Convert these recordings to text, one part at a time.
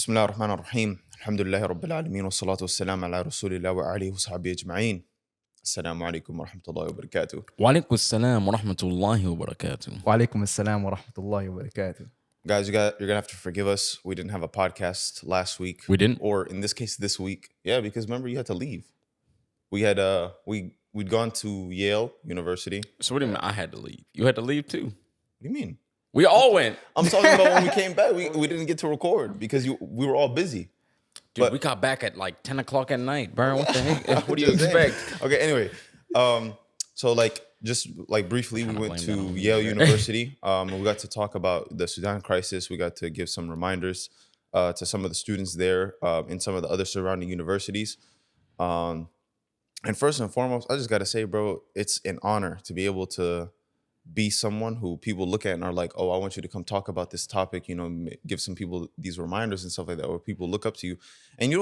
بسم الله الرحمن الرحيم الحمد لله رب العالمين والصلاة والسلام على رسول الله وآله وصحبه أجمعين. السلام عليكم ورحمة الله وبركاته. وعليكم السلام ورحمة الله وبركاته. وعليكم السلام ورحمة الله وبركاته. Guys, you're gonna have to forgive us. We didn't have a podcast last week. We didn't? Or in this case, this week. Yeah, because remember you had to leave. We had we'd gone to Yale University. So what do you mean I had to leave? You had to leave too? What do you mean? We all went. I'm talking about when we came back. We didn't get to record because we were all busy. Dude, But- we got back at like 10 o'clock at night. Burn, what the heck? What do you Just saying. expect? Okay, anyway. So just briefly, we went blame to that on me. Yale University. We got to talk about the Sudan crisis. We got to give some reminders to some of the students there in some of the other surrounding universities. And first and foremost, I just got to say, bro, it's an honor to be able to be someone who people look at and are like, oh, I want you to come talk about this topic, give some people these reminders and stuff like that, or people look up to you. And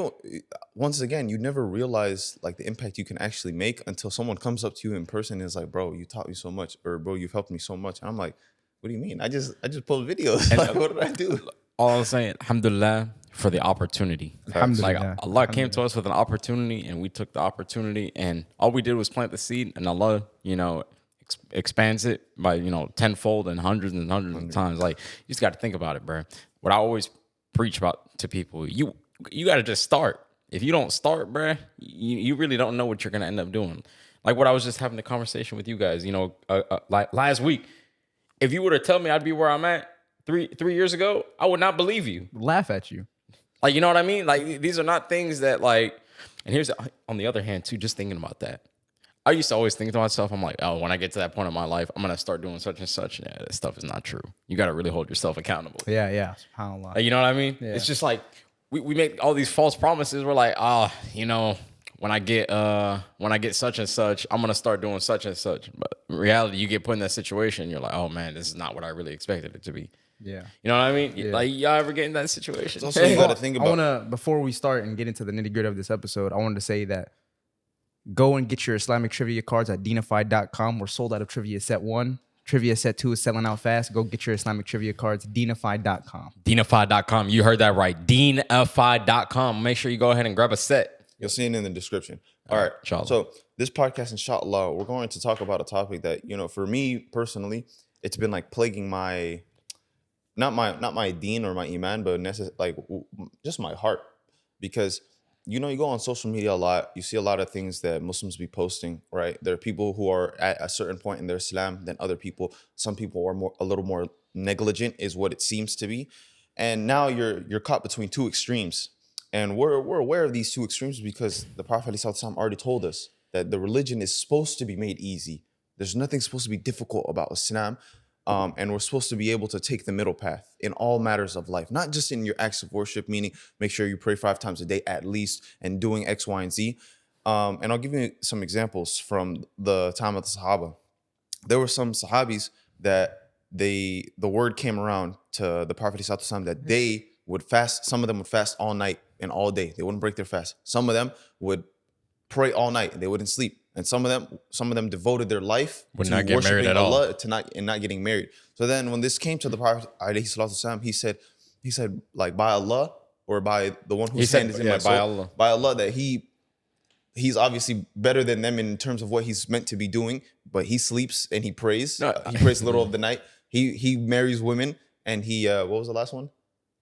once again, you never realize like the impact you can actually make until someone comes up to you in person and is like, bro, you taught me so much, or bro, you've helped me so much. And I'm like, what do you mean? I just post videos. Like, what did I do? All I'm saying, alhamdulillah, for the opportunity. Alhamdulillah. Like Allah came to us with an opportunity and we took the opportunity and all we did was plant the seed and Allah, expands it by, tenfold and hundreds of times. Like, you just got to think about it, bro. What I always preach about to people, you got to just start. If you don't start, bro, you really don't know what you're going to end up doing. Like what I was just having a conversation with you guys, like last week, if you were to tell me I'd be where I'm at three years ago, I would not believe you. Laugh at you. Like, you know what I mean? Like, these are not things that like, and here's on the other hand too, just thinking about that. I used to always think to myself, I'm like, oh, when I get to that point in my life, I'm going to start doing such and such. Yeah, that stuff is not true. You got to really hold yourself accountable. Yeah. SubhanAllah. Like, you know what I mean? Yeah. It's just like, we make all these false promises. We're like, when I get such and such, I'm going to start doing such and such. But in reality, you get put in that situation. You're like, oh man, this is not what I really expected it to be. Yeah. You know what I mean? Yeah. Like, y'all ever get in that situation? Also, you got to think about. Before we start and get into the nitty gritty of this episode, I wanted to say that go and get your Islamic trivia cards at deenify.com. We're sold out of trivia set 1. Trivia set 2 is selling out fast. Go get your Islamic trivia cards, deenify.com. Deenify.com. You heard that right. Deenify.com. Make sure you go ahead and grab a set. You'll see it in the description. All right. Inshallah. So this podcast, inshallah, we're going to talk about a topic that, for me personally, it's been like plaguing my, not my deen or my iman, but just my heart. Because, you go on social media a lot, you see a lot of things that Muslims be posting, right? There are people who are at a certain point in their Islam than other people. Some people are a little more negligent is what it seems to be. And now you're caught between two extremes. And we're aware of these two extremes because the Prophet ﷺ already told us that the religion is supposed to be made easy. There's nothing supposed to be difficult about Islam. And we're supposed to be able to take the middle path in all matters of life, not just in your acts of worship, meaning make sure you pray 5 times a day at least and doing X, Y, and Z. And I'll give you some examples from the time of the Sahaba. There were some Sahabis that the word came around to the Prophet ﷺ that they would fast. Some of them would fast all night and all day. They wouldn't break their fast. Some of them would pray all night. They wouldn't sleep. And some of them devoted their life Would to not get married worshiping at all. Allah not getting married. So then when this came to the Prophet ﷺ, he said, like, by Allah or by the one whose hand is in my soul, by Allah, that he's obviously better than them in terms of what he's meant to be doing, but he sleeps and he prays. He prays little of the night. He marries women and he what was the last one?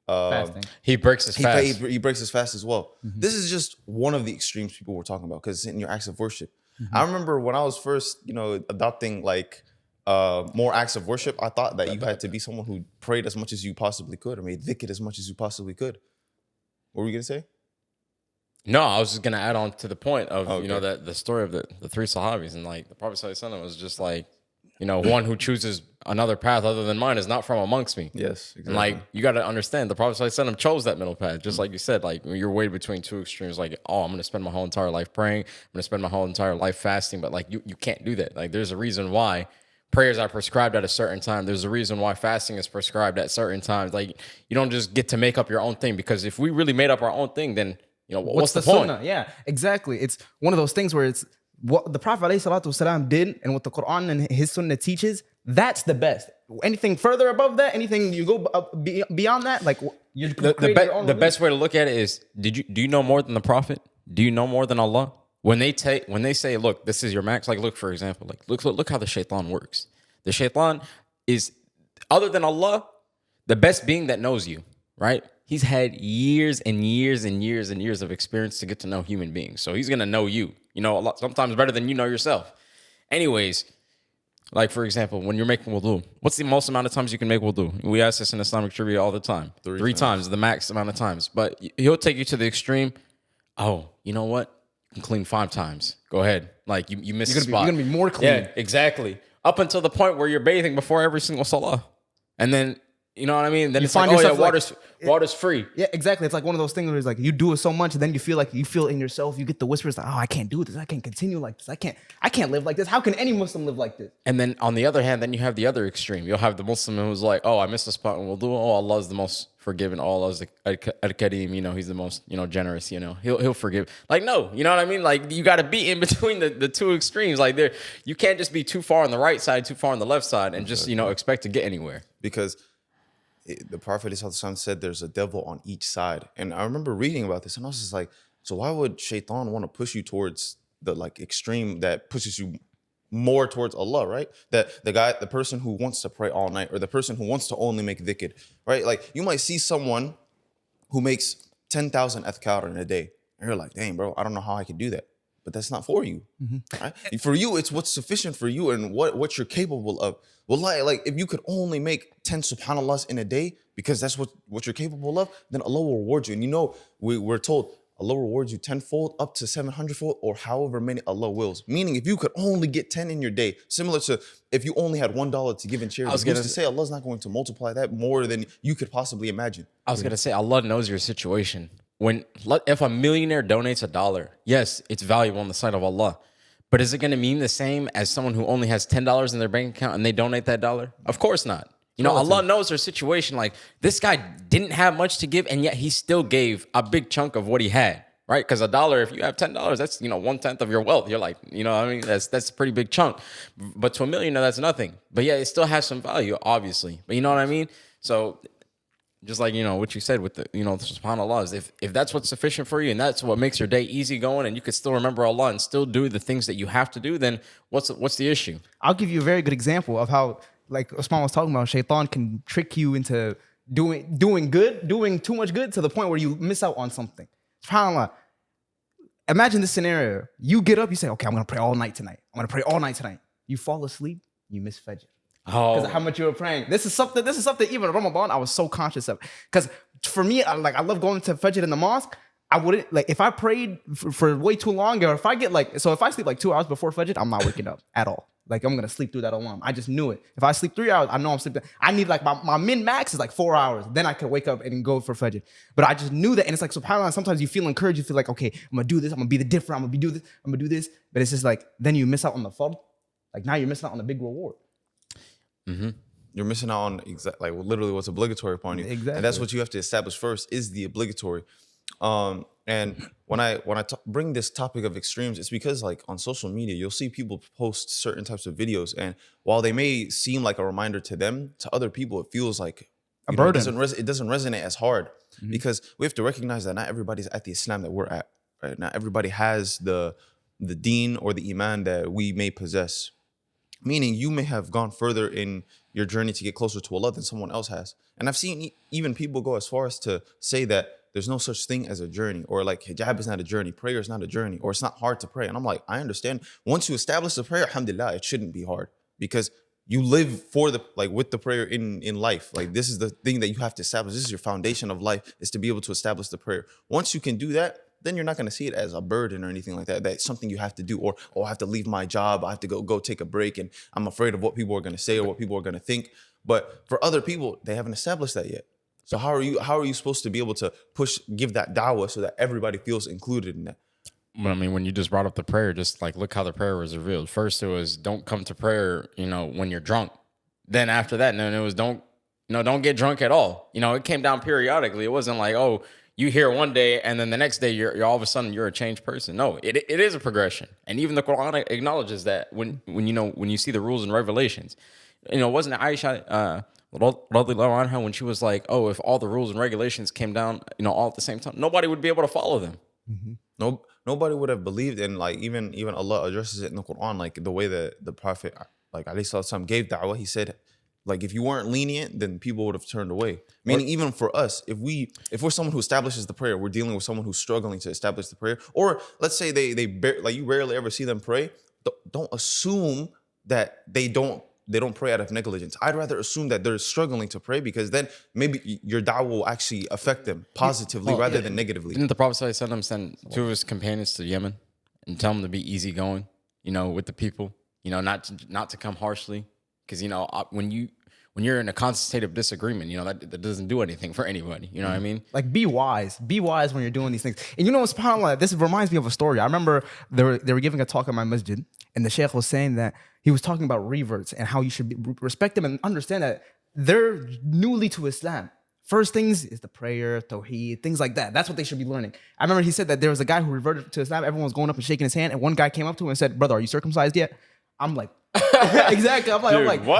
Fasting. He breaks his fast. He breaks his fast as well. Mm-hmm. This is just one of the extremes people were talking about because it's in your acts of worship. Mm-hmm. I remember when I was first, adopting like more acts of worship, I thought that you had to be someone who prayed as much as you possibly could or made dhikr as much as you possibly could. What were you gonna say? No, I was just gonna add on to the point of Okay. that the story of the 3 Sahabis and like the Prophet ﷺ was just like, one who chooses another path other than mine is not from amongst me. Yes, exactly. And like you got to understand, the Prophet ﷺ chose that middle path, just like you said. Like you're weighed between two extremes. Like, oh, I'm gonna spend my whole entire life praying. I'm gonna spend my whole entire life fasting. But like you can't do that. Like there's a reason why prayers are prescribed at a certain time. There's a reason why fasting is prescribed at certain times. Like you don't just get to make up your own thing, because if we really made up our own thing, then what's the point? Sunnah? Yeah, exactly. It's one of those things where it's what the Prophet ﷺ did and what the Quran and his Sunnah teaches. That's the best. Anything further above that, anything you go beyond that, like You're The best way to look at it is, do you know more than the Prophet? Do you know more than Allah? When they say, look, this is your max, like look, for example, like look how the Shaytan works. The Shaytan is, other than Allah, the best being that knows you, right? He's had years and years and years and years of experience to get to know human beings. So he's gonna know you, a lot, sometimes better than you know yourself. Anyways, like for example, when you're making wudu, what's the most amount of times you can make wudu? We ask this in Islamic trivia all the time. Three times, the max amount of times. But he'll take you to the extreme. Oh, you know what? You can clean 5 times. Go ahead. Like you missed a spot. You're gonna be more clean. Yeah, exactly. Up until the point where you're bathing before every single salah. And then, you know what I mean? Then it's like, oh yeah, water's free. Yeah, exactly. It's like one of those things where it's like you do it so much, and then you feel in yourself, you get the whispers like, oh, I can't do this. I can't continue like this. I can't live like this. How can any Muslim live like this? And then on the other hand, then you have the other extreme. You'll have the Muslim who's like, oh, I missed a spot and we'll do it. Oh, Allah's the most forgiving. Oh, Allah's the Al-Kareem, he's the most, generous, he'll forgive. Like, no, you know what I mean? Like you got to be in between the two extremes. Like you can't just be too far on the right side, too far on the left side and just, expect to get anywhere. Because the Prophet ﷺ said there's a devil on each side. And I remember reading about this and I was just like, so why would Shaytan want to push you towards the like extreme that pushes you more towards Allah, right? That the person who wants to pray all night or the person who wants to only make dhikr, right? Like you might see someone who makes 10,000 adhkar in a day. And you're like, dang, bro, I don't know how I can do that. But that's not for you. Right? For you, it's what's sufficient for you and what you're capable of. Well, like if you could only make 10 subhanallahs in a day because that's what you're capable of, then Allah will reward you. And we're told Allah rewards you 10-fold up to 700-fold or however many Allah wills. Meaning if you could only get 10 in your day, similar to if you only had $1 to give in charity, who's to say Allah's not going to multiply that more than you could possibly imagine. I was going to say Allah knows your situation. If a millionaire donates $1, yes, it's valuable in the sight of Allah. But is it going to mean the same as someone who only has $10 in their bank account and they donate that $1? Of course not. Allah knows their situation. Like this guy didn't have much to give, and yet he still gave a big chunk of what he had, right? Because $1, if you have $10, that's 1/10 of your wealth. You're like, what I mean, that's a pretty big chunk. But to a millionaire, that's nothing. But yeah, it still has some value, obviously. But you know what I mean? So just like what you said with the subhanallah, is if that's what's sufficient for you and that's what makes your day easy going, and you could still remember Allah and still do the things that you have to do, then what's the issue? I'll give you a very good example of how, like Osman was talking about, Shaytan can trick you into doing too much good to the point where you miss out on something. SubhanAllah. Imagine this scenario. You get up, you say, okay, I'm going to pray all night tonight. You fall asleep, you miss Fajr. Oh, because of how much you were praying. This is something even in Ramadan, I was so conscious of. Because for me, I love going to Fajr in the mosque. I wouldn't, if I prayed for way too long, or if I get if I sleep 2 hours before Fajr, I'm not waking up at all. I'm going to sleep through that alarm. I just knew it. If I sleep 3 hours, I know I'm sleeping. I need my min-max is 4 hours. Then I can wake up and go for Fajr. But I just knew that. And it's like, subhanAllah, sometimes you feel encouraged. You feel like, okay, I'm going to do this. I'm going to be the different. I'm going to do this. I'm going to do this. But it's just then you miss out on the fard. Now you're missing out on the big reward. Mm-hmm. You're missing out on literally what's obligatory upon you. Exactly. And that's what you have to establish first is the obligatory. And when I bring this topic of extremes, it's because on social media, you'll see people post certain types of videos. And while they may seem like a reminder to them, to other people, it feels like a burden. It doesn't resonate as hard because we have to recognize that not everybody's at the Islam that we're at. Right? Not everybody has the deen or the iman that we may possess. Meaning you may have gone further in your journey to get closer to Allah than someone else has. And I've seen even people go as far as to say that there's no such thing as a journey, or hijab is not a journey, prayer is not a journey, or it's not hard to pray. And I'm like, I understand. Once you establish the prayer, alhamdulillah, it shouldn't be hard because you live for with the prayer in life. This is the thing that you have to establish. This is your foundation of life, is to be able to establish the prayer. Once you can do that, then you're not going to see it as a burden or anything like that. That's something you have to do, or I have to leave my job. I have to go take a break, and I'm afraid of what people are going to say or what people are going to think. But for other people, they haven't established that yet. So how are you supposed to be able to give that dawah so that everybody feels included in that? Well, I mean, when you just brought up the prayer, just look how the prayer was revealed. First, it was don't come to prayer, when you're drunk. Then after that, it was don't get drunk at all. It came down periodically. It wasn't you hear one day and then the next day you're all of a sudden you're a changed person. No, it is a progression. And even the Quran acknowledges that when you see the rules and regulations. Wasn't it Aisha radiallahu anha, when she was like, oh, if all the rules and regulations came down, all at the same time, nobody would be able to follow them. No, nobody would have believed. And like even Allah addresses it in the Quran, like the way that the Prophet like alayhi salatu gave da'wah. He said, like, if you weren't lenient, then people would have turned away. Meaning, even for us, if we're someone who establishes the prayer, we're dealing with someone who's struggling to establish the prayer. Or let's say like you rarely ever see them pray. Don't assume that they don't pray out of negligence. I'd rather assume that they're struggling to pray, because then maybe your da'wah will actually affect them positively rather than negatively. Didn't the Prophet ﷺ send two of his companions to Yemen and tell them to be easygoing, with the people, not to come harshly? Because, when you're in a constant state of disagreement, that doesn't do anything for anybody. You know what I mean? Like, be wise. Be wise when you're doing these things. And subhanAllah, this reminds me of a story. I remember they were giving a talk at my masjid, and the sheikh was saying that he was talking about reverts and how you should respect them and understand that they're newly to Islam. First things is the prayer, tawheed, things like that. That's what they should be learning. I remember he said that there was a guy who reverted to Islam. Everyone was going up and shaking his hand, and one guy came up to him and said, "Brother, are you circumcised yet?" I'm like, exactly. What?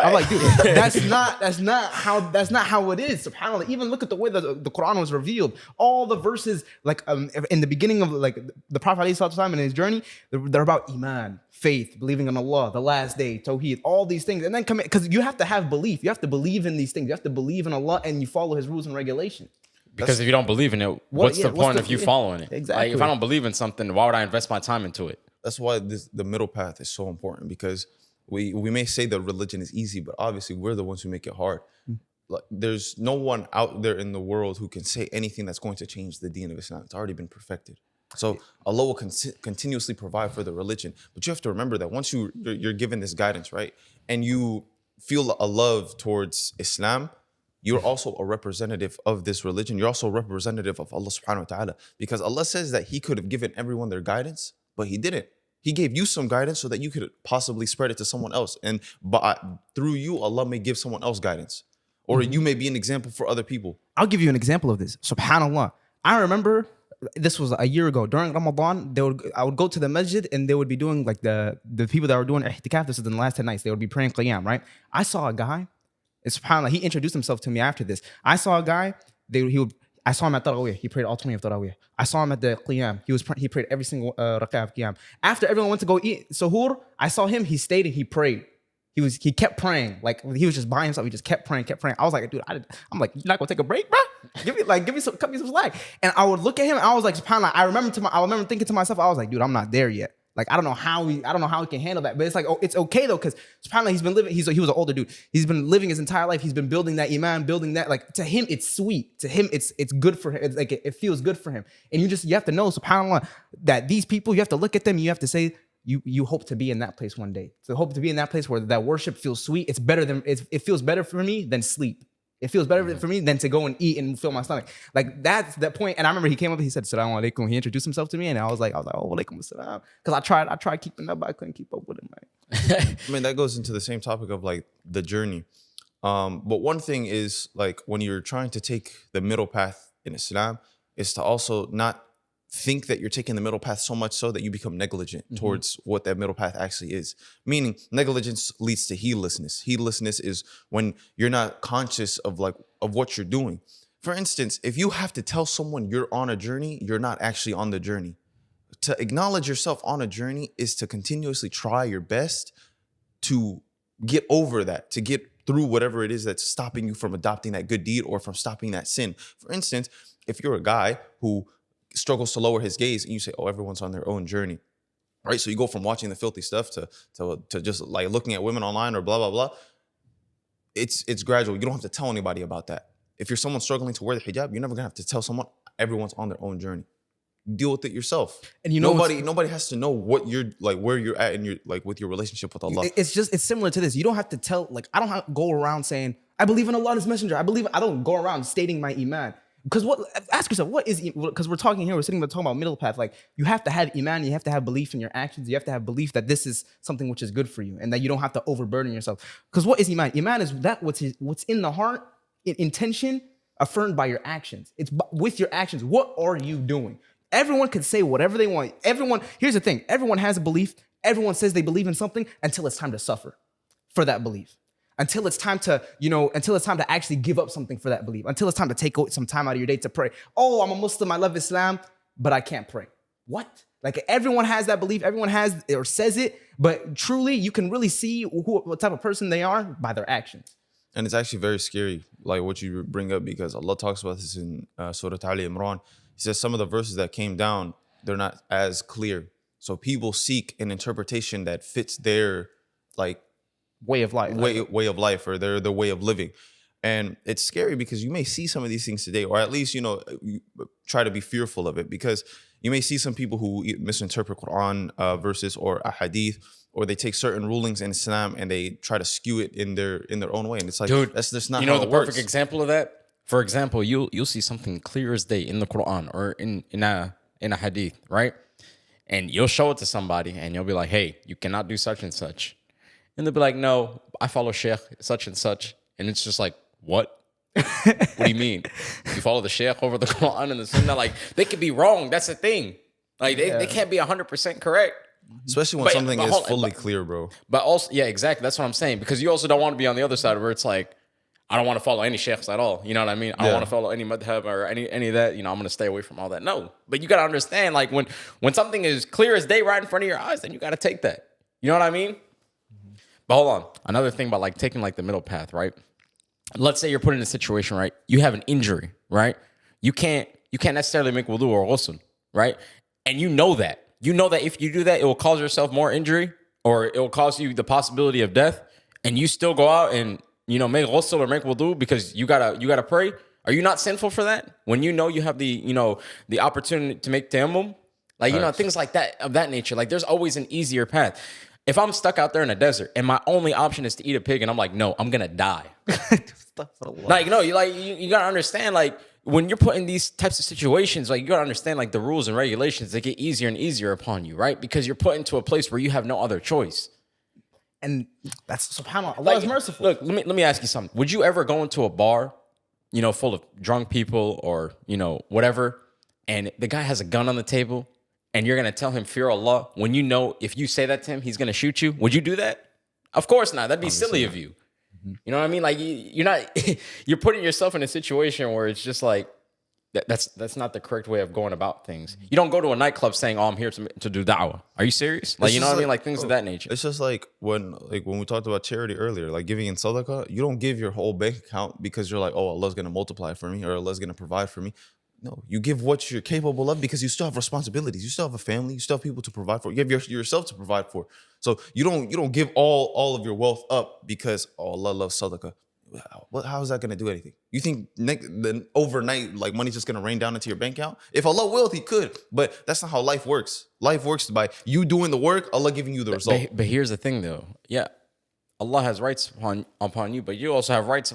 I'm like, dude, that's not how it is. SubhanAllah. Even look at the way the Quran was revealed. All the verses, like in the beginning of like the Prophet ﷺ in his journey, they're about iman, faith, believing in Allah, the last day, tawheed, all these things. And then because you have to have belief. You have to believe in these things. You have to believe in Allah, and you follow His rules and regulations. Because if you don't believe in it, what's the point of you following it? Exactly. Like, if I don't believe in something, why would I invest my time into it? That's why the middle path is so important, because we may say that religion is easy, but obviously we're the ones who make it hard. Like, there's no one out there in the world who can say anything that's going to change the deen of Islam. It's already been perfected. So Allah will continuously provide for the religion. But you have to remember that once you're given this guidance, right, and you feel a love towards Islam, you're also a representative of this religion. You're also a representative of Allah subhanahu wa ta'ala. Because Allah says that He could have given everyone their guidance, but He didn't. He gave you some guidance so that you could possibly spread it to someone else. And through you, Allah may give someone else guidance. Or you may be an example for other people. I'll give you an example of this. SubhanAllah. I remember this was a year ago. During Ramadan, I would go to the masjid, and they would be doing, like, the people that were doing ihtikaf, this is in the last 10 nights, they would be praying qiyam, right? I saw a guy, and SubhanAllah, he introduced himself to me after this. I saw a guy, I saw him at Tarawih. He prayed all 20 of Tarawih. I saw him at the Qiyam. He prayed every single rak'ah of Qiyam. After everyone went to go eat suhoor, I saw him. He stayed and he prayed. He kept praying. Like, he was just by himself. He just kept praying. I was like, dude, I'm like, you're not gonna take a break, bro? Cut me some slack. And I would look at him, and I was like, SubhanAllah, I remember thinking to myself, I was like, dude, I'm not there yet. Like, I don't know how he can handle that. But it's like, oh, it's okay though, because SubhanAllah, he's been living, he was an older dude. He's been living his entire life. He's been building that iman, building that. Like, to him, it's sweet. To him, it's good for him. It's like, it feels good for him. And you have to know, SubhanAllah, that these people, you have to look at them, you have to say, you hope to be in that place one day. So hope to be in that place where that worship feels sweet. It feels better for me than sleep. It feels better for me than to go and eat and fill my stomach. Like, that's that point. And I remember he came up, he said, "Assalamu alaikum." He introduced himself to me, and I was like, "Oh, alaikum assalam." Because I tried keeping up, but I couldn't keep up with him, man. I mean, that goes into the same topic of, like, the journey. But one thing is, like, when you're trying to take the middle path in Islam, is to also not think that you're taking the middle path so much so that you become negligent towards what that middle path actually is. Meaning, negligence leads to heedlessness. Heedlessness is when you're not conscious of what you're doing. For instance, if you have to tell someone you're on a journey, you're not actually on the journey. To acknowledge yourself on a journey is to continuously try your best to get over that, to get through whatever it is that's stopping you from adopting that good deed or from stopping that sin. For instance, if you're a guy who struggles to lower his gaze, and you say, oh, everyone's on their own journey, right? So you go from watching the filthy stuff to just like looking at women online or blah, blah, blah. It's gradual. You don't have to tell anybody about that. If you're someone struggling to wear the hijab, you're never gonna have to tell someone. Everyone's on their own journey. Deal with it yourself. And nobody has to know what you're like, where you're at in your, like, with your relationship with Allah. It's similar to this. You don't have to tell, like, I don't have to go around saying, I believe in Allah and His Messenger. I don't go around stating my iman. Because ask yourself, what is, because we're talking about middle path. Like, you have to have iman, you have to have belief in your actions, you have to have belief that this is something which is good for you, and that you don't have to overburden yourself. Because what is iman? Iman is that what's in the heart, intention, affirmed by your actions. It's with your actions. What are you doing? Everyone can say whatever they want. Here's the thing, everyone has a belief, everyone says they believe in something until it's time to suffer for that belief. until it's time to, until it's time to actually give up something for that belief, until it's time to take some time out of your day to pray. Oh, I'm a Muslim, I love Islam, but I can't pray. What? Like everyone has that belief, everyone has or says it, but truly you can really see what type of person they are by their actions. And it's actually very scary, like what you bring up, because Allah talks about this in Surah Ali Imran. He says some of the verses that came down, they're not as clear. So people seek an interpretation that fits their like way of life, way of life, or their way of living. And it's scary because you may see some of these things today, or at least, you try to be fearful of it, because you may see some people who misinterpret Quran verses or a hadith, or they take certain rulings in Islam and they try to skew it in their own way. And it's like, dude, that's just not how the it perfect works. example of that. For example, you'll see something clear as day in the Quran or in a hadith, right? And you'll show it to somebody and you'll be like, hey, you cannot do such and such. And they'll be like, no, I follow Sheikh such and such. And it's just like, what? What do you mean? You follow the Sheikh over the Quran and the Sunnah? Like, they could be wrong. That's the thing. Like, they can't be 100% correct. Especially when something is fully clear, bro. But also, yeah, exactly. That's what I'm saying. Because you also don't want to be on the other side where it's like, I don't want to follow any sheikhs at all. You know what I mean? I don't want to follow any madhab or any of that. I'm going to stay away from all that. No. But you got to understand, like, when something is clear as day right in front of your eyes, then you got to take that. You know what I mean? But hold on. Another thing about, like, taking, like, the middle path, right? Let's say you're put in a situation, right? You have an injury, right? You can't necessarily make wudu or ghusl, right? And you know that. You know that if you do that, it will cause yourself more injury, or it will cause you the possibility of death, and you still go out and make ghusl or make wudu because you gotta pray. Are you not sinful for that? When you know you have the opportunity to make tayammum, like things like that of that nature. Like there's always an easier path. If I'm stuck out there in a desert and my only option is to eat a pig, and I'm like, no, I'm gonna die. Like no, you gotta understand, like when you're put in these types of situations, like you gotta understand, like the rules and regulations, they get easier and easier upon you, right? Because you're put into a place where you have no other choice. And that's subhanAllah. Allah is merciful. Look, let me ask you something. Would you ever go into a bar, full of drunk people or, whatever, and the guy has a gun on the table and you're going to tell him fear Allah when you know if you say that to him, he's going to shoot you? Would you do that? Of course not. That'd be silly of you. You know what I mean? Like you're not, you're putting yourself in a situation where it's just like, that's not the correct way of going about things. You don't go to a nightclub saying, "Oh, I'm here to do da'wah." Are you serious? Like, you know what I mean? Like things of that nature. It's just like when we talked about charity earlier, like giving in sadaqah, you don't give your whole bank account because you're like, "Oh, Allah's gonna multiply for me or Allah's gonna provide for me." No, you give what you're capable of because you still have responsibilities. You still have a family. You still have people to provide for. You have yourself to provide for. So you don't give all of your wealth up because Allah loves sadaqah. How is that going to do anything? You think then overnight, like money's just going to rain down into your bank account? If Allah willed, He could, but that's not how life works. Life works by you doing the work, Allah giving you the result. But here's the thing, though. Yeah, Allah has rights upon you, but you also have rights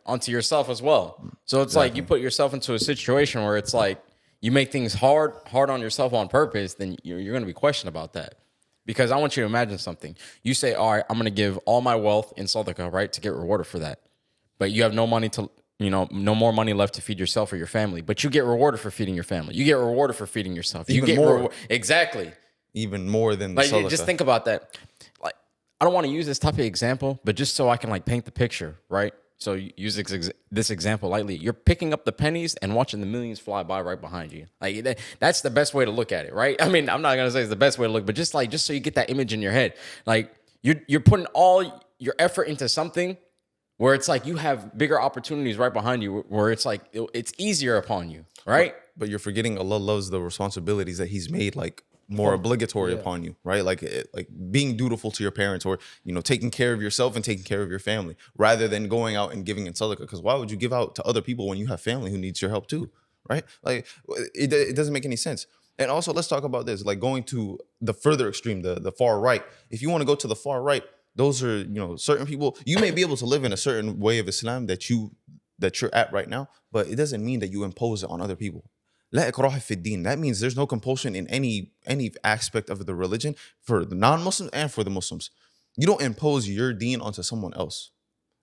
onto yourself as well. So it's like you put yourself into a situation where it's like you make things hard on yourself on purpose, then you're going to be questioned about that. Because I want you to imagine something. You say, all right, I'm going to give all my wealth in sadaqah, right, to get rewarded for that. But you have no money to, no more money left to feed yourself or your family. But you get rewarded for feeding your family. You get rewarded for feeding yourself. You get more. Exactly. Even more than the sadaqah. Just think about that. Like, I don't want to use this type of example, but just so I can paint the picture, right? So you use this example lightly. You're picking up the pennies and watching the millions fly by right behind you. Like that's the best way to look at it, right? I mean, I'm not gonna say it's the best way to look, but just so you get that image in your head, like you're putting all your effort into something where it's like you have bigger opportunities right behind you, where it's like it's easier upon you, right? But you're forgetting Allah loves the responsibilities that He's made more obligatory upon you, right? Like being dutiful to your parents, or taking care of yourself and taking care of your family, rather than going out and giving in sadaqah. Because why would you give out to other people when you have family who needs your help too, right? Like it doesn't make any sense. And also, let's talk about this, like going to the further extreme, the far right. If you want to go to the far right, those are certain people. You may be able to live in a certain way of Islam that you're at right now, but it doesn't mean that you impose it on other people. La ikraha fi deen. That means there's no compulsion in any aspect of the religion for the non-Muslims and for the Muslims. You don't impose your deen onto someone else.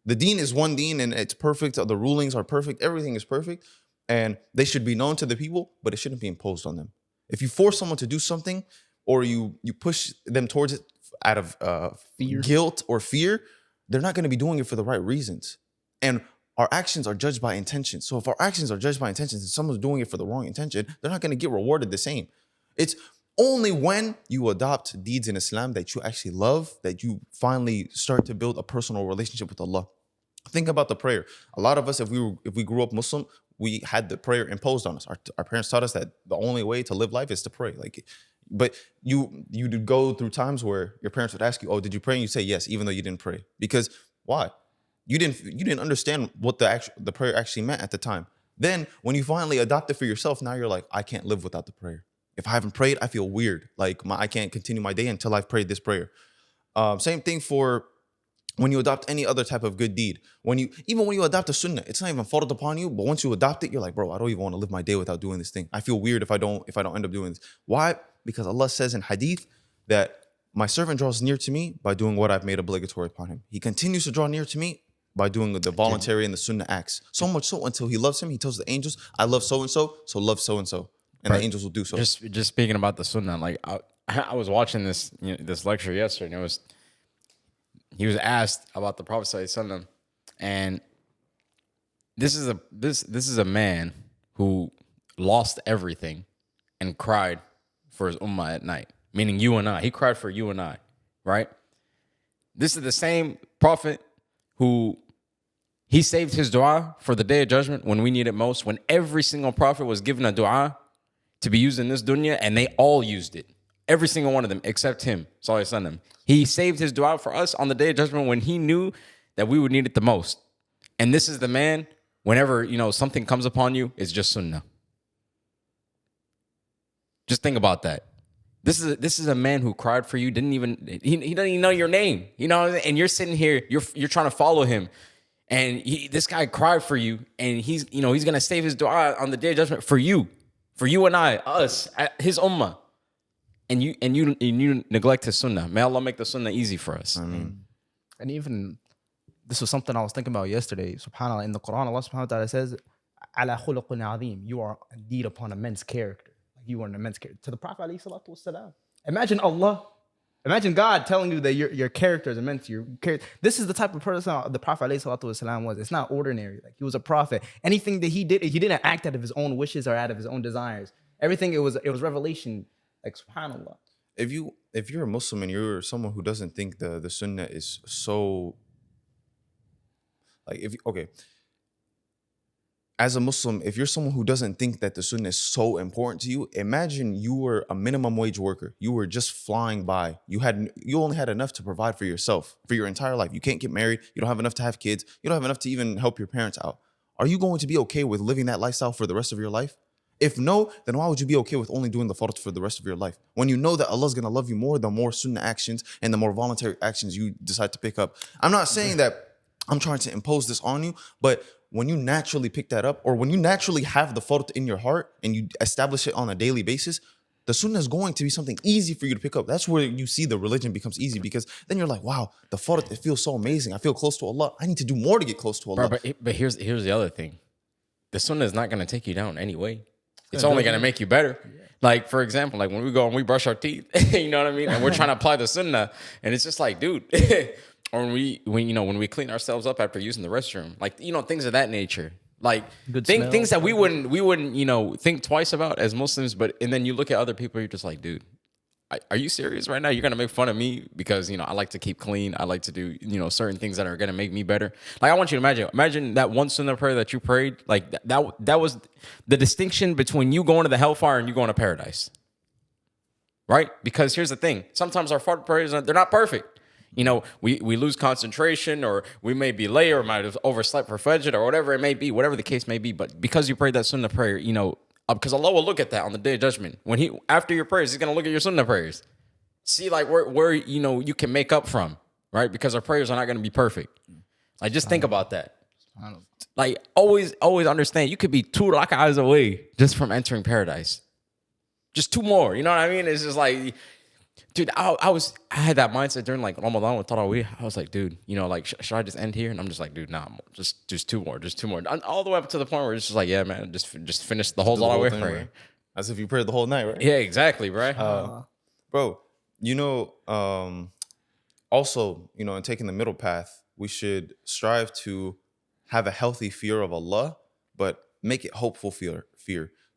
The deen is one deen and it's perfect. The rulings are perfect. Everything is perfect. And they should be known to the people, but it shouldn't be imposed on them. If you force someone to do something, or you push them towards it out of guilt or fear, they're not going to be doing it for the right reasons. And our actions are judged by intention. So if our actions are judged by intentions and someone's doing it for the wrong intention, they're not going to get rewarded the same. It's only when you adopt deeds in Islam that you actually love, that you finally start to build a personal relationship with Allah. Think about the prayer. A lot of us, if we grew up Muslim, we had the prayer imposed on us. Our parents taught us that the only way to live life is to pray. But you'd go through times where your parents would ask you, "Oh, did you pray?" And you say yes, even though you didn't pray. Because why? You didn't understand what the prayer actually meant at the time. Then when you finally adopt it for yourself, now you're like, I can't live without the prayer. If I haven't prayed, I feel weird. Like I can't continue my day until I've prayed this prayer. Same thing for when you adopt any other type of good deed. Even when you adopt a sunnah, it's not even fard upon you. But once you adopt it, you're like, bro, I don't even want to live my day without doing this thing. I feel weird if I don't end up doing this. Why? Because Allah says in hadith that my servant draws near to me by doing what I've made obligatory upon him. He continues to draw near to me by doing the voluntary and the sunnah acts. So much so until he loves him, he tells the angels, I love so-and-so, so love so-and-so. And the angels will do so. Just speaking about the sunnah, like I was watching this this lecture yesterday, and he was asked about the Prophet ﷺ, and this is a man who lost everything and cried for his ummah at night, meaning you and I. He cried for you and I, right? This is the same prophet who he saved his dua for the day of judgment when we need it most, when every single prophet was given a dua to be used in this dunya, and they all used it. Every single one of them, except him, sallallahu alaihi wasallam. He saved his dua for us on the day of judgment when he knew that we would need it the most. And this is the man, whenever, something comes upon you, it's just sunnah. Just think about that. This is a man who cried for you, he doesn't even know your name, and you're sitting here, you're trying to follow him. And this guy cried for you, and he's going to save his dua on the day of judgment for you and I, us, his ummah. And you neglect his sunnah. May Allah make the sunnah easy for us. And even, this was something I was thinking about yesterday. SubhanAllah, in the Quran, Allah subhanahu wa ta'ala says, Ala khuluqun azim. You are indeed upon immense character. Like you are an immense character. To the Prophet alayhi salatu wasalam. Imagine God telling you that your character is immense. This is the type of person the Prophet alayhi salatu wasalam was. It's not ordinary. Like he was a prophet. Anything that he did, he didn't act out of his own wishes or out of his own desires. Everything, it was revelation. Like subhanallah. If you're a Muslim and you're someone who doesn't think the sunnah is so, like, as a Muslim, if you're someone who doesn't think that the sunnah is so important to you, imagine you were a minimum wage worker. You were just flying by. You only had enough to provide for yourself for your entire life. You can't get married. You don't have enough to have kids. You don't have enough to even help your parents out. Are you going to be okay with living that lifestyle for the rest of your life? If no, then why would you be okay with only doing the fard for the rest of your life? When you know that Allah's going to love you more, the more sunnah actions and the more voluntary actions you decide to pick up. I'm not saying that I'm trying to impose this on you, but when you naturally pick that up, or when you naturally have the fard in your heart and you establish it on a daily basis, the sunnah is going to be something easy for you to pick up. That's where you see the religion becomes easy, because then you're like, wow, the fard, it feels so amazing. I feel close to Allah. I need to do more to get close to Allah. But here's the other thing. The sunnah is not going to take you down anyway. It's only going to make you better. Yeah. Like, for example, like when we go and we brush our teeth, you know what I mean? And we're trying to apply the sunnah, and it's just like, dude, or when we clean ourselves up after using the restroom, like, things of that nature. Like things that we wouldn't, think twice about as Muslims, and then you look at other people, you're just like, dude, are you serious right now? You're going to make fun of me because, I like to keep clean. I like to do, certain things that are going to make me better. Like, I want you to imagine that one sunnah prayer that you prayed. Like that was the distinction between you going to the hellfire and you going to paradise. Right? Because here's the thing. Sometimes our fard prayers, they're not perfect. We lose concentration, or we may be late, or might have overslept for Fajr, or whatever it may be, whatever the case may be. But because you prayed that sunnah prayer, because Allah will look at that on the day of judgment. When after your prayers, He's going to look at your sunnah prayers. See, like, where you can make up from, right? Because our prayers are not going to be perfect. Like, just think about that. Like, always understand, you could be 2 rak'ahs away just from entering paradise. Just 2 more, you know what I mean? It's just like, dude, I had that mindset during like Ramadan with Tarawih. I was like, dude, like, should I just end here? And I'm just like, dude, nah, just 2 more, just 2 more. All the way up to the point where it's just like, yeah, man, just finish the whole Tarawih prayer. Right? As if you prayed the whole night, right? Yeah, exactly, bro. Bro, also, in taking the middle path, we should strive to have a healthy fear of Allah, but make it hopeful fear.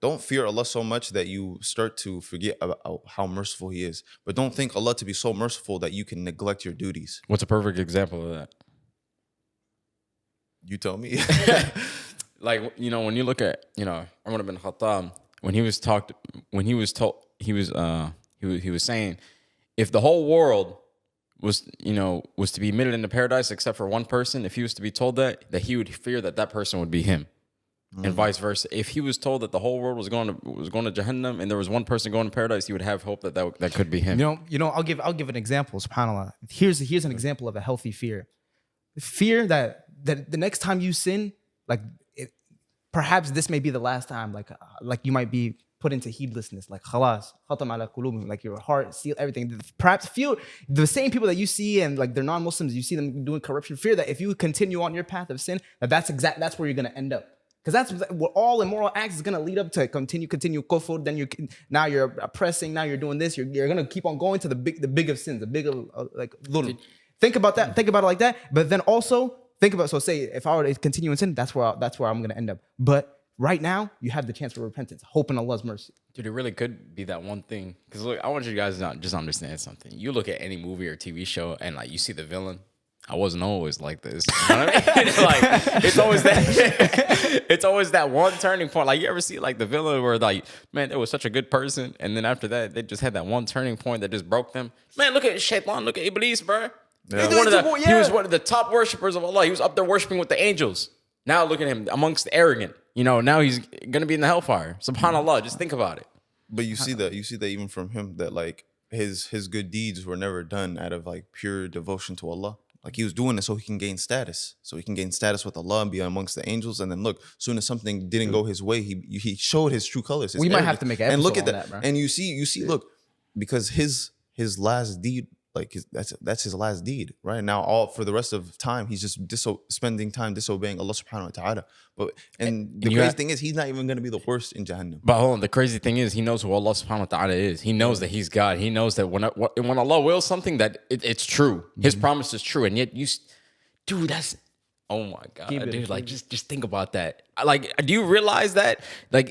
Don't fear Allah so much that you start to forget about how merciful He is. But don't think Allah to be so merciful that you can neglect your duties. What's a perfect example of that? You tell me. Like, you know, when you look at, you know, Umar ibn Khattab, when he was told, he was saying, if the whole world was, you know, was to be admitted into paradise except for one person, if he was to be told that he would fear that person would be him. And vice versa. If he was told that the whole world was going to Jahannam and there was one person going to paradise, he would have hope that could be him. You know, I'll give an example. SubhanAllah. Here's an example of a healthy fear. Fear that the next time you sin, like perhaps this may be the last time, like you might be put into heedlessness, like khalas, khatam ala qulubihim, like your heart, seal everything. Perhaps feel the same people that you see and like they're non-Muslims, you see them doing corruption. Fear that if you continue on your path of sin, that's where you're gonna end up. Because that's what all immoral acts is gonna lead up to. Continue kufr. Then now you're oppressing. Now you're doing this. You're gonna keep on going to the big of sins, the big of like little. Think about that. Think about it like that. But then also think about, so say if I were to continue in sin, that's where I'm gonna end up. But right now you have the chance for repentance, hope in Allah's mercy. Dude, it really could be that one thing. Because look, I want you guys to just understand something. You look at any movie or TV show and like you see the villain. I wasn't always like this. You know what I mean? Like it's always that one turning point. Like you ever see like the villain where like, man, they was such a good person, and then after that they just had that one turning point that just broke them. Man, look at Shaytan, look at Iblis, bro. Yeah. He was one of the top worshipers of Allah. He was up there worshiping with the angels. Now look at him amongst the arrogant. You know, now he's gonna be in the hellfire. SubhanAllah, just think about it. But you see that even from him that like his good deeds were never done out of like pure devotion to Allah. Like he was doing it so he can gain status. So he can gain status with Allah and be amongst the angels. And then look, soon as something didn't go his way, he showed his true colors. We might have to make an episode and look at on that, bro. And you see, look, because his last deed, like that's his last deed, right? Now all for the rest of time, he's just spending time disobeying Allah subhanahu wa ta'ala. But and the crazy thing is he's not even gonna be the worst in Jahannam. But hold on, the crazy thing is he knows who Allah subhanahu wa ta'ala is. He knows that he's God. He knows that when Allah wills something that it's true. His promise is true. And yet dude, that's, oh my God, dude. Like just think about that. Like, do you realize that? Like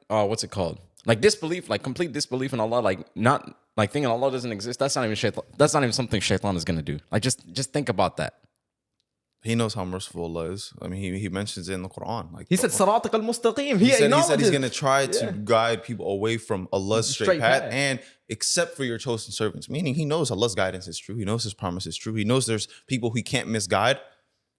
what's it called? Like disbelief, like complete disbelief in Allah, like not like thinking Allah doesn't exist. That's not even Shaytan. That's not even something Shaytan is gonna do. Like just think about that. He knows how merciful Allah is. I mean, he mentions it in the Quran. Like he said, "Siratak al-mustaqim." He said he's gonna try to guide people away from Allah's straight path, and except for your chosen servants. Meaning, he knows Allah's guidance is true. He knows His promise is true. He knows there's people he can't misguide.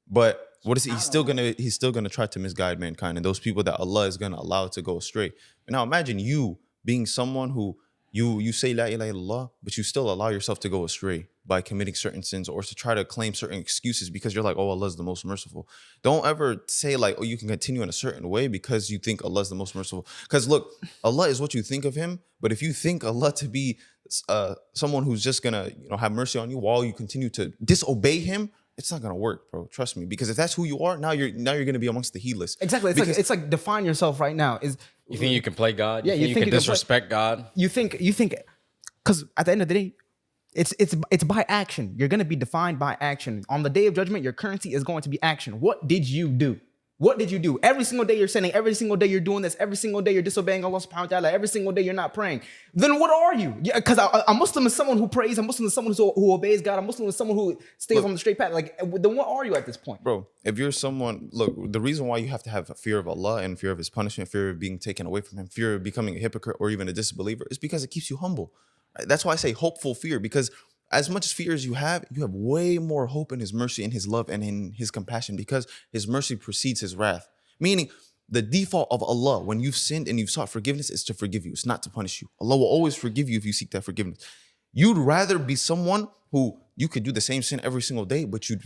But what is he? He's still gonna try to misguide mankind, and those people that Allah is gonna allow to go astray. Now, imagine you being someone who you say La ilaha illallah, but you still allow yourself to go astray by committing certain sins or to try to claim certain excuses because you're like, oh, Allah is the most merciful. Don't ever say like, oh, you can continue in a certain way because you think Allah is the most merciful. Because look, Allah is what you think of Him, but if you think Allah to be someone who's just gonna have mercy on you while you continue to disobey Him, it's not gonna work, bro. Trust me. Because if that's who you are, now you're gonna be amongst the heedless. Exactly. It's like define yourself right now. You think you can play God? Yeah, you think you can disrespect God? You think because at the end of the day, it's by action. You're gonna be defined by action. On the day of judgment, your currency is going to be action. What did you do? What did you do? Every single day you're sinning. Every single day you're doing this. Every single day you're disobeying Allah subhanahu wa ta'ala. Every single day you're not praying. Then what are you? Yeah, because a Muslim is someone who prays. A Muslim is someone who obeys God. A Muslim is someone who stays on the straight path. Like, then what are you at this point? Bro, if you're someone, look, the reason why you have to have a fear of Allah and fear of His punishment, fear of being taken away from Him, fear of becoming a hypocrite or even a disbeliever is because it keeps you humble. That's why I say hopeful fear, because as much fear as you have way more hope in His mercy and His love and in His compassion, because His mercy precedes His wrath. Meaning, the default of Allah when you've sinned and you've sought forgiveness is to forgive you. It's not to punish you. Allah will always forgive you if you seek that forgiveness. You'd rather be someone who you could do the same sin every single day, but you'd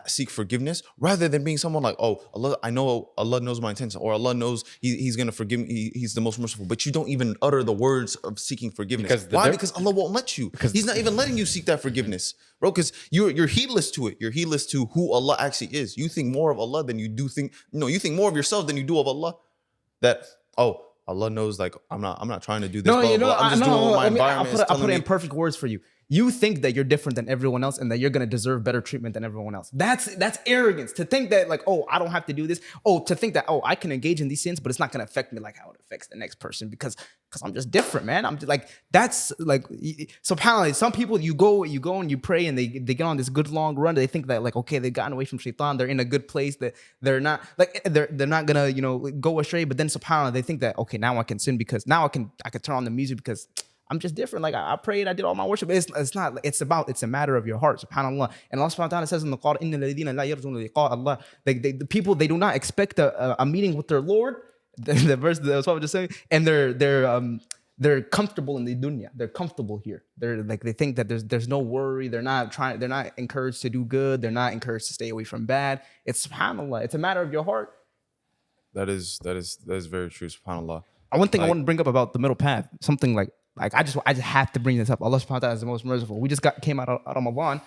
seek forgiveness, rather than being someone like, oh, Allah, I know Allah knows my intentions, or Allah knows He's going to forgive me. He's the most merciful. But you don't even utter the words of seeking forgiveness. Why? Because Allah won't let you. He's not even letting you seek that forgiveness, bro. Because you're heedless to it. You're heedless to who Allah actually is. You think more of Allah than you do think. No, you think more of yourself than you do of Allah. That Allah knows, like I'm not trying to do this. No, I'm just doing what my environment is telling I'll put it me. in perfect words for you. you think that you're different than everyone else and that you're gonna deserve better treatment than everyone else. That's arrogance. To think that like, oh, I don't have to do this. Oh, to think that, oh, I can engage in these sins, but it's not gonna affect me like how it affects the next person because I'm just different, man. I'm just like, that's like, subhanAllah, some people you go and you pray and they get on this good long run. They think that like, okay, they've gotten away from Shaytan. They're in a good place, that they're not like, they're not gonna, go astray. But then subhanAllah, they think that, okay, now I can sin because now I can turn on the music because I'm just different. Like I prayed, I did all my worship. It's not. It's a matter of your heart, subhanallah. And Allah subhanahu wa ta'ala says in the Quran, "Inna alladhina la yarjuna liqa Allah." The people, they do not expect a meeting with their Lord. The verse that Prophet just saying, and they're comfortable in the dunya. They're comfortable here. They're like, they think that there's no worry. They're not encouraged to do good. They're not encouraged to stay away from bad. It's subhanallah. It's a matter of your heart. That is very true, subhanallah. One thing I want to bring up about the middle path, something like I just have to bring this up. Allah subhanahu wa ta'ala is the most merciful. We just came out of Ramadan.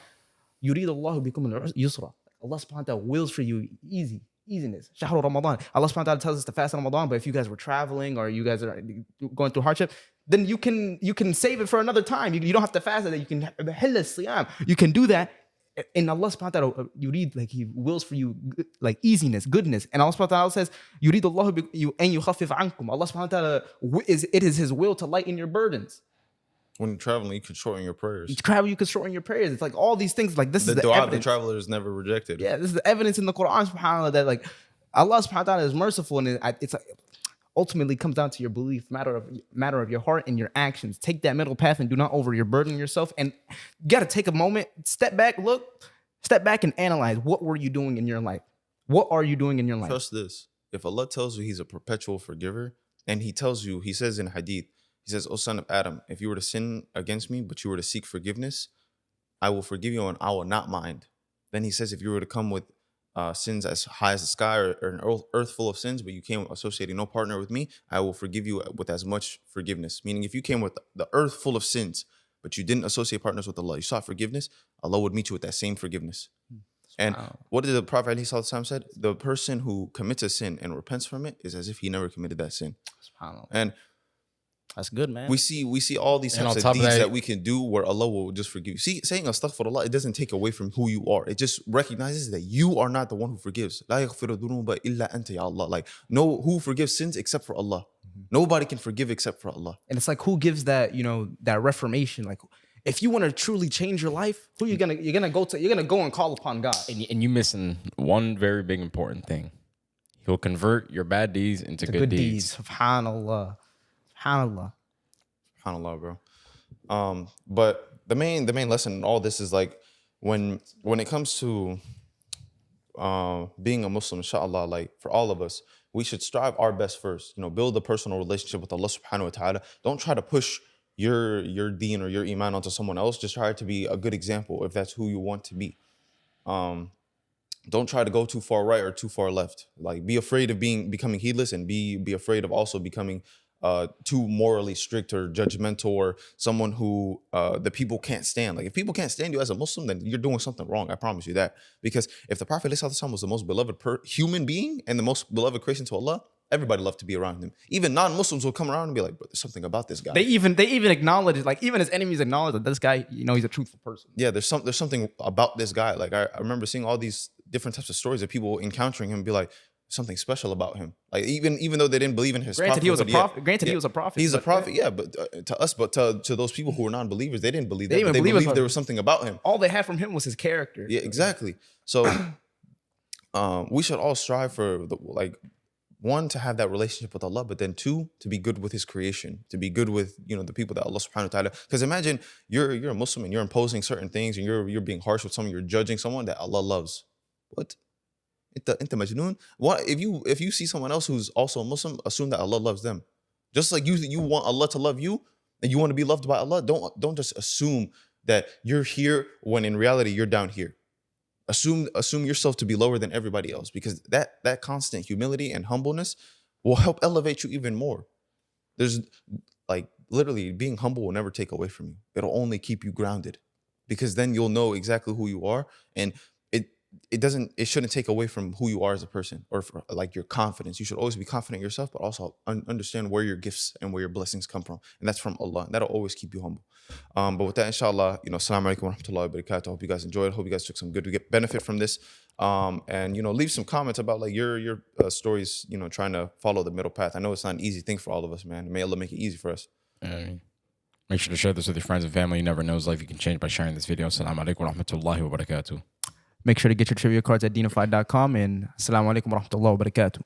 Yurid Allahu bikum al-yusra. Allah subhanahu wa ta'ala wills for you easiness. Shahru Ramadan. Allah subhanahu wa ta'ala tells us to fast in Ramadan, but if you guys were traveling or you guys are going through hardship, then you can save it for another time. You don't have to fast it. You can heedlessness. You can do that. And Allah subhanahu wa ta'ala, you read like He wills for you like easiness, goodness. And Allah subhanahu wa ta'ala says, Yurid Allah and yukhaffif ankum. Allah subhanahu wa ta'ala, it is His will to lighten your burdens. When you're traveling, you can shorten your prayers. You travel, you can shorten your prayers. It's like all these things. Like this is the dua of the evidence. traveler is never rejected. Yeah, this is the evidence in the Quran, subhanAllah, that like Allah subhanahu wa ta'ala is merciful, and it's like ultimately comes down to your belief, matter of your heart and your actions. Take that middle path and do not overburden yourself. And you got to take a moment, step back and analyze, what were you doing in your life? What are you doing in your life? Trust this. If Allah tells you He's a perpetual forgiver, and He tells you, He says in Hadith, He says, "O son of Adam, if you were to sin against me, but you were to seek forgiveness, I will forgive you and I will not mind." Then He says, if you were to come with sins as high as the sky or an earth full of sins, but you came associating no partner with me, I will forgive you with as much forgiveness. Meaning, if you came with the earth full of sins, but you didn't associate partners with Allah, you sought forgiveness, Allah would meet you with that same forgiveness. And what did the Prophet ﷺ said? The person who commits a sin and repents from it is as if he never committed that sin. And that's good, man. we see all these types of deeds that we can do where Allah will just forgive you. See, saying astaghfirullah, it doesn't take away from who you are. It just recognizes that you are not the one who forgives. La yaghfiru dhunuba illa anta ya Allah. Like, no, who forgives sins except for Allah. Nobody can forgive except for Allah. And it's like, who gives that, that reformation? Like, if you want to truly change your life, who you're gonna go and call upon God. And you missing one very big important thing. He'll convert your bad deeds into good deeds. Subhanallah. Subhanallah. SubhanAllah, bro. But the main lesson in all this is like when it comes to being a Muslim, inshallah, like for all of us, we should strive our best first. Build a personal relationship with Allah subhanahu wa ta'ala. Don't try to push your deen or your iman onto someone else. Just try to be a good example if that's who you want to be. Don't try to go too far right or too far left. Like, be afraid of becoming heedless, and be afraid of also becoming too morally strict or judgmental, or someone who the people can't stand. Like, if people can't stand you as a Muslim, then you're doing something wrong. I promise you that. Because if the Prophet ﷺ was the most beloved human being and the most beloved creation to Allah, everybody loved to be around him. Even non-Muslims will come around and be like, "But there's something about this guy." They even acknowledge it. Like, even his enemies acknowledge that this guy, he's a truthful person. Yeah, there's something about this guy. Like, I remember seeing all these different types of stories of people encountering him and be like, something special about him. Like, even though they didn't believe in his prophet. He was a prophet. He was a prophet. He's a prophet, yeah. But to us, to those people who were non-believers, they didn't believe that. They believed there was something about him. All they had from him was his character. Yeah, exactly. So we should all strive for one, to have that relationship with Allah, but then two, to be good with His creation, to be good with the people that Allah subhanahu wa ta'ala. Because imagine you're a Muslim and you're imposing certain things and you're being harsh with someone, you're judging someone that Allah loves. What? Inta majnoon? What if you see someone else who's also a Muslim, assume that Allah loves them. Just like you want Allah to love you and you want to be loved by Allah, don't just assume that you're here when in reality you're down here. Assume yourself to be lower than everybody else, because that constant humility and humbleness will help elevate you even more. There's literally being humble will never take away from you. It'll only keep you grounded, because then you'll know exactly who you are, and it shouldn't take away from who you are as a person or for, like, your confidence. You should always be confident in yourself, but also understand where your gifts and where your blessings come from, and that's from Allah, and that'll always keep you humble. But with that, inshallah, assalamu alaikum wa rahmatullahi wa barakatuh. Hope you guys enjoyed. Hope you guys took some good benefit from this. And leave some comments about like your stories, trying to follow the middle path. I know it's not an easy thing for all of us, man. May Allah make it easy for us. Make sure to share this with your friends and family. You never know, his life you can change by sharing this video. Assalamu alaikum wa rahmatullahi wa barakatuh. Make sure to get your trivia cards at DeenTour.com, and assalamu alaikum wa rahmatullahi wa barakatuh.